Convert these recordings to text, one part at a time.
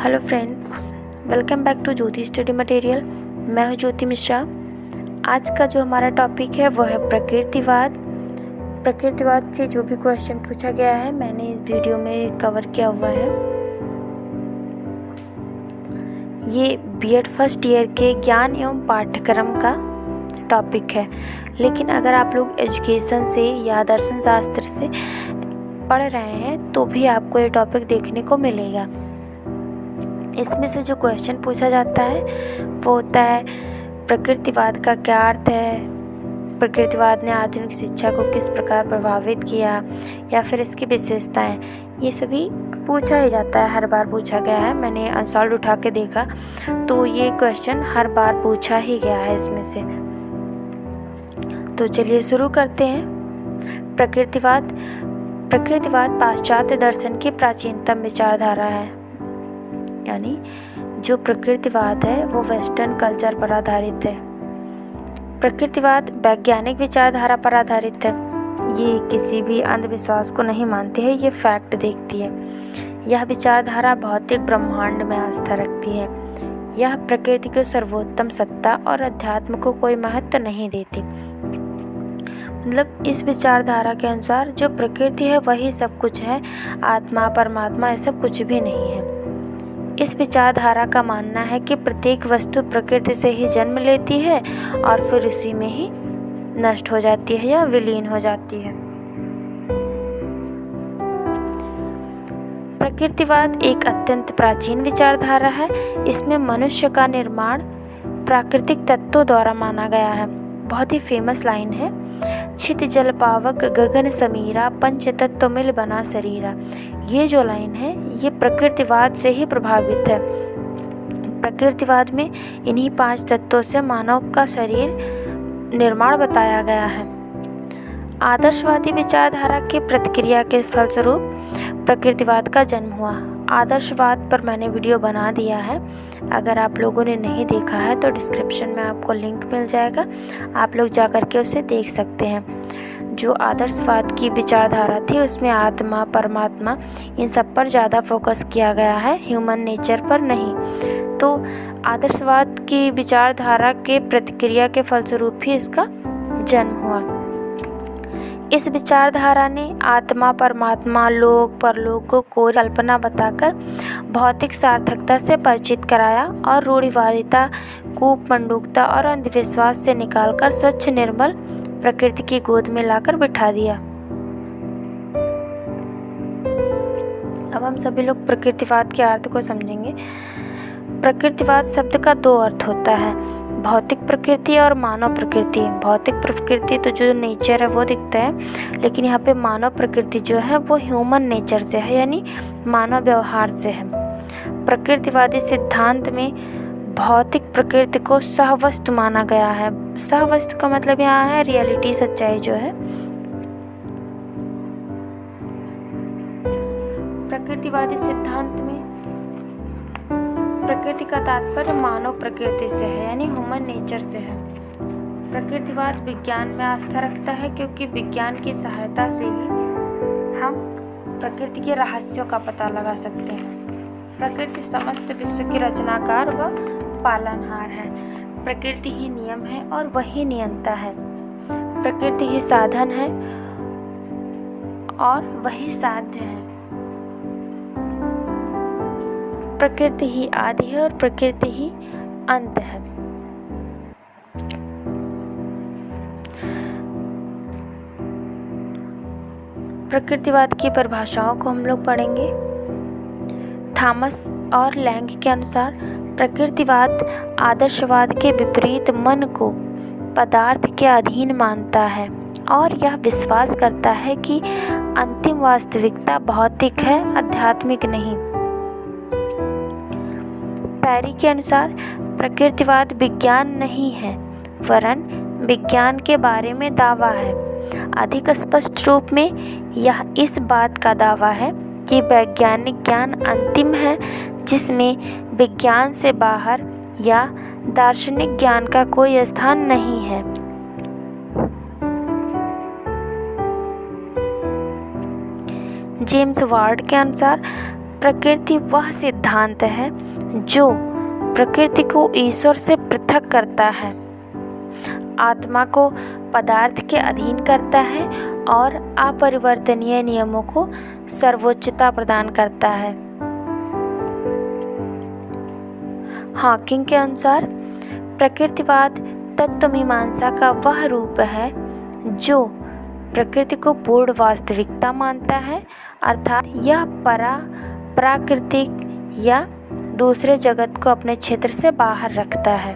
Hello friends, welcome back to Jyoti study material. मैं हूं ज्योति मिश्रा। आज का जो हमारा टॉपिक है वो है प्रकृतिवाद। प्रकृतिवाद से जो भी क्वेश्चन पूछा गया है मैंने इस वीडियो में कवर किया हुआ है। ये बीएड फर्स्ट ईयर के ज्ञान एवं पाठ्यक्रम का टॉपिक है, लेकिन अगर आप लोग एजुकेशन से या दर्शन शास्त्र से पढ़ रहे हैं तो भी आपको ये टॉपिक देखने को मिलेगा। इसमें से जो क्वेश्चन पूछा जाता है वो होता है प्रकृतिवाद का क्या अर्थ है, प्रकृतिवाद ने आधुनिक शिक्षा को किस प्रकार प्रभावित किया, या फिर इसकी विशेषताएं। ये सभी पूछा ही जाता है, हर बार पूछा गया है। मैंने अनसॉल्व उठा के देखा तो ये क्वेश्चन हर बार पूछा ही गया है इसमें से। तो चलिए शुरू करते हैं। प्रकृतिवाद पाश्चात्य दर्शन की प्राचीनतम विचारधारा है, यानी जो प्रकृतिवाद है वो वेस्टर्न कल्चर पर आधारित है। प्रकृतिवाद वैज्ञानिक विचारधारा पर आधारित है। ये किसी भी अंधविश्वास को नहीं मानती है, ये फैक्ट देखती है। यह विचारधारा भौतिक ब्रह्मांड में आस्था रखती है। यह प्रकृति को सर्वोत्तम सत्ता और अध्यात्म को कोई महत्व नहीं देती। मतलब इस विचारधारा के अनुसार जो प्रकृति है वही सब कुछ है, आत्मा परमात्मा ऐसा कुछ भी नहीं है। इस विचारधारा का मानना है कि प्रत्येक वस्तु प्रकृति से ही जन्म लेती है और फिर उसी में ही नष्ट हो जाती है या विलीन हो जाती है। प्रकृतिवाद एक अत्यंत प्राचीन विचारधारा है। इसमें मनुष्य का निर्माण प्राकृतिक तत्वों द्वारा माना गया है। बहुत ही फेमस लाइन है, छित जल पावक गगन समीरा पंच तत्व मिल बना शरीरा। ये जो लाइन है ये प्रकृतिवाद से ही प्रभावित है। प्रकृतिवाद में इन्हीं 5 तत्वों से मानव का शरीर निर्माण बताया गया है। आदर्शवादी विचारधारा की प्रतिक्रिया के फलस्वरूप प्रकृतिवाद का जन्म हुआ। आदर्शवाद पर मैंने वीडियो बना दिया है, अगर आप लोगों ने नहीं देखा है तो डिस्क्रिप्शन में आपको लिंक मिल जाएगा, आप लोग जा कर के उसे देख सकते हैं। जो आदर्शवाद की विचारधारा थी उसमें आत्मा परमात्मा इन सब पर ज़्यादा फोकस किया गया है, ह्यूमन नेचर पर नहीं। तो आदर्शवाद की विचारधारा के प्रतिक्रिया के फलस्वरूप ही इसका जन्म हुआ। इस विचारधारा ने आत्मा परमात्मा लोक परलोक को कल्पना बताकर भौतिक सार्थकता से परिचित कराया और रूढ़िवादिता कूपमंडूकता और अंधविश्वास से निकालकर स्वच्छ निर्मल प्रकृति की गोद में लाकर बिठा दिया। अब हम सभी लोग प्रकृतिवाद के अर्थ को समझेंगे। प्रकृतिवाद शब्द का 2 अर्थ होता है, भौतिक प्रकृति और मानव प्रकृति। भौतिक प्रकृति तो जो नेचर है वो दिखता है, लेकिन यहाँ पे मानव प्रकृति जो है वो ह्यूमन नेचर से है, यानी मानव व्यवहार से है। प्रकृतिवादी सिद्धांत में भौतिक प्रकृति को सहवस्तु माना गया है। सहवस्तु का मतलब यहाँ है रियलिटी, सच्चाई जो है। प्रकृतिवादी सिद्धांत में प्रकृति का तात्पर्य मानव प्रकृति से है, यानी ह्यूमन नेचर से है। प्रकृतिवाद विज्ञान में आस्था रखता है, क्योंकि विज्ञान की सहायता से ही हम प्रकृति के रहस्यों का पता लगा सकते हैं। प्रकृति समस्त विश्व की रचनाकार व पालनहार है। प्रकृति ही नियम है और वही नियंता है। प्रकृति ही साधन है और वही साध्य है। प्रकृति ही आदि है और प्रकृति ही अंत है। प्रकृतिवाद की परिभाषाओं को हम लोग पढ़ेंगे। थॉमस और लैंग के अनुसार प्रकृतिवाद आदर्शवाद के विपरीत मन को पदार्थ के अधीन मानता है और यह विश्वास करता है कि अंतिम वास्तविकता भौतिक है, आध्यात्मिक नहीं। पैरी के अनुसार प्रकृतिवाद विज्ञान नहीं है, वरन विज्ञान के बारे में दावा है। अधिक स्पष्ट रूप में यह इस बात का दावा है कि वैज्ञानिक ज्ञान अंतिम है, जिसमें विज्ञान से बाहर या दार्शनिक ज्ञान का कोई स्थान नहीं है। जेम्स वार्ड के अनुसार प्रकृति वह सिद्धांत है जो प्रकृति को ईश्वर से पृथक करता है, आत्मा को पदार्थ के अधीन करता है और अपरिवर्तनीय नियमों को सर्वोच्चता प्रदान करता है। हॉकिंग के अनुसार प्रकृतिवाद तत्वमीमांसा का वह रूप है जो प्रकृति को पूर्ण वास्तविकता मानता है, अर्थात यह प्राकृतिक या दूसरे जगत को अपने क्षेत्र से बाहर रखता है।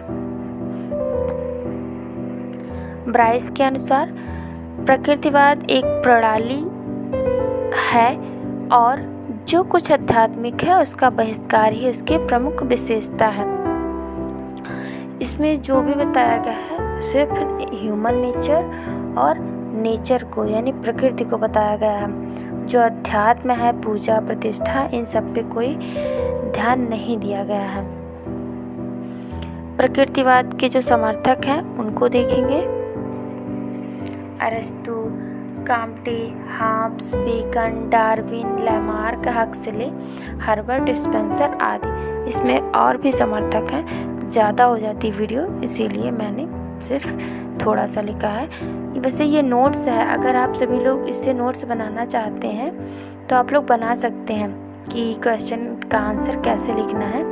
ब्राइस के अनुसार प्रकृतिवाद एक प्रणाली है और जो कुछ आध्यात्मिक है उसका बहिष्कार ही उसकी प्रमुख विशेषता है। इसमें जो भी बताया गया है सिर्फ ह्यूमन नेचर और नेचर को यानी प्रकृति को बताया गया है। जो अध्यात्म है, पूजा प्रतिष्ठा, इन सब पे कोई ध्यान नहीं दिया गया है। प्रकृतिवाद के जो समर्थक हैं उनको देखेंगे, अरस्तु, Comte, Hobbes, Bacon, Darwin, Lamarck, Huxley, Herbert Spencer आदि। इसमें और भी समर्थक हैं, ज़्यादा हो जाती वीडियो इसीलिए मैंने सिर्फ थोड़ा सा लिखा है। वैसे ये नोट्स है, अगर आप सभी लोग इससे नोट्स बनाना चाहते हैं तो आप लोग बना सकते हैं कि क्वेश्चन का आंसर कैसे लिखना है,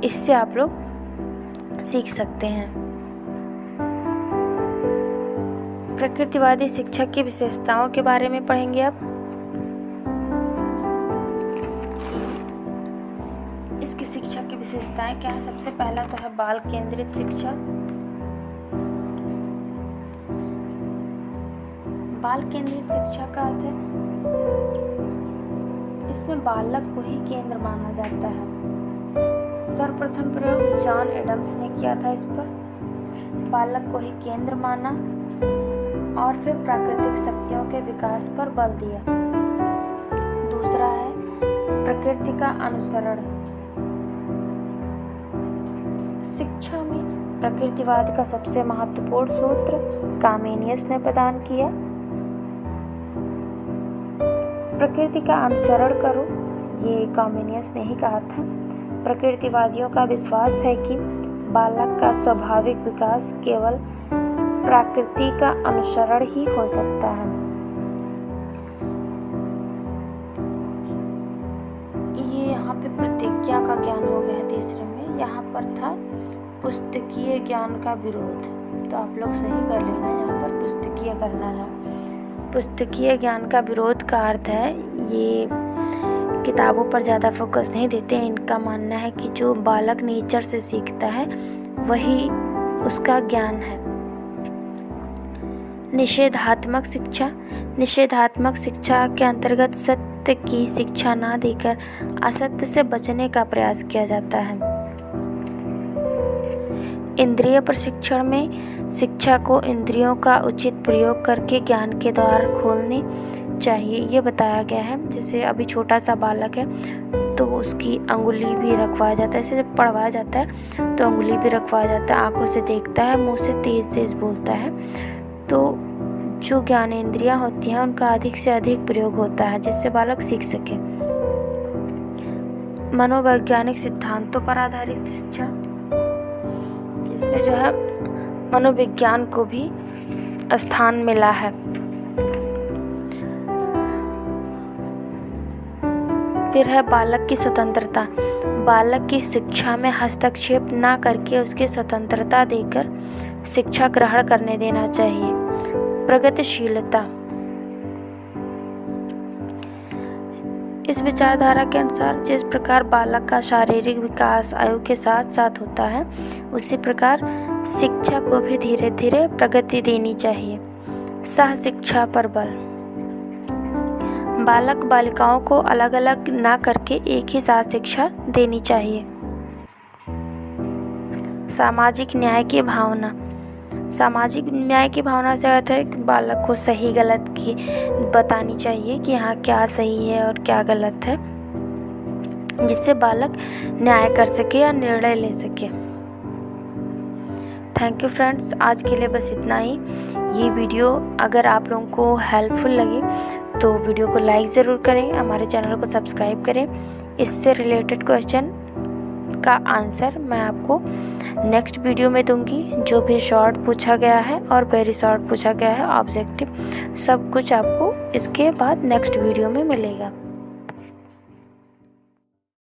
इससे आप लोग सीख सकते हैं। प्रकृतिवादी शिक्षा की विशेषताओं के बारे में पढ़ेंगे अब। इसकी शिक्षा की विशेषताएं क्या है? सबसे पहला तो है बाल केंद्रित शिक्षा। बाल केंद्रित शिक्षा का अर्थ है इसमें बालक को ही केंद्र माना जाता है। सर्वप्रथम प्रयोग जॉन एडम्स ने किया था इस पर। बालक को ही केंद्र माना और फिर प्राकृतिक शक्तियों के विकास पर बल दिया। दूसरा है प्रकृति का अनुसरण। शिक्षा में प्रकृतिवाद का सबसे महत्वपूर्ण सूत्र कामेनियस ने प्रदान किया। प्रकृति का अनुसरण करो, ये कामेनियस ने ही कहा था। प्रकृतिवादियों का विश्वास है कि बालक का स्वाभाविक विकास केवल प्रकृति का अनुसरण ही हो सकता है। ये यहाँ पे प्रतिज्ञा का ज्ञान हो गया है। तीसरे में यहाँ पर था पुस्तकीय ज्ञान का विरोध, तो आप लोग सही कर लेना, यहाँ पर पुस्तकीय करना है। पुस्तकीय ज्ञान का विरोध का अर्थ है ये किताबों पर ज़्यादा फोकस नहीं देते हैं। इनका मानना है कि जो बालक नेचर से सीखता है वही उसका ज्ञान है। निषेधात्मक शिक्षा। निषेधात्मक शिक्षा के अंतर्गत सत्य की शिक्षा ना देकर असत्य से बचने का प्रयास किया जाता है। इंद्रिय प्रशिक्षण में शिक्षा को इंद्रियों का उचित प्रयोग करके ज्ञान के द्वार खोलने चाहिए, ये बताया गया है। जैसे अभी छोटा सा बालक है तो उसकी अंगुली भी रखवाया जाता है, जैसे जब पढ़वाया जाता है तो अंगुली भी रखवाया जाता है, आंखों से देखता है, मुंह से तेज़ तेज़ बोलता है। तो जो ज्ञानेंद्रियां होती हैं उनका अधिक से अधिक प्रयोग होता है जिससे बालक सीख सके। मनोवैज्ञानिक सिद्धांतों पर आधारित शिक्षा, इसमें जो है मनोविज्ञान को भी स्थान मिला है। फिर है बालक की स्वतंत्रता। बालक की शिक्षा में हस्तक्षेप ना करके उसकी स्वतंत्रता देकर शिक्षा ग्रहण करने देना चाहिए। प्रगतिशीलता। इस विचारधारा के अनुसार जिस प्रकार बालक का शारीरिक विकास आयु के साथ साथ होता है उसी प्रकार शिक्षा को भी धीरे धीरे प्रगति देनी चाहिए। सह शिक्षा पर बल। बालक बालिकाओं को अलग अलग ना करके एक ही साथ शिक्षा देनी चाहिए। सामाजिक न्याय की भावना। सामाजिक न्याय की भावना से अर्थ है कि बालक को सही गलत की बतानी चाहिए कि हाँ क्या सही है और क्या गलत है, जिससे बालक न्याय कर सके या निर्णय ले सके। थैंक यू फ्रेंड्स, आज के लिए बस इतना ही। ये वीडियो अगर आप लोगों को हेल्पफुल लगी तो वीडियो को लाइक ज़रूर करें, हमारे चैनल को सब्सक्राइब करें। इससे रिलेटेड क्वेश्चन का आंसर मैं आपको नेक्स्ट वीडियो में दूंगी। जो भी शॉर्ट पूछा गया है और वेरी शॉर्ट पूछा गया है, ऑब्जेक्टिव, सब कुछ आपको इसके बाद नेक्स्ट वीडियो में मिलेगा।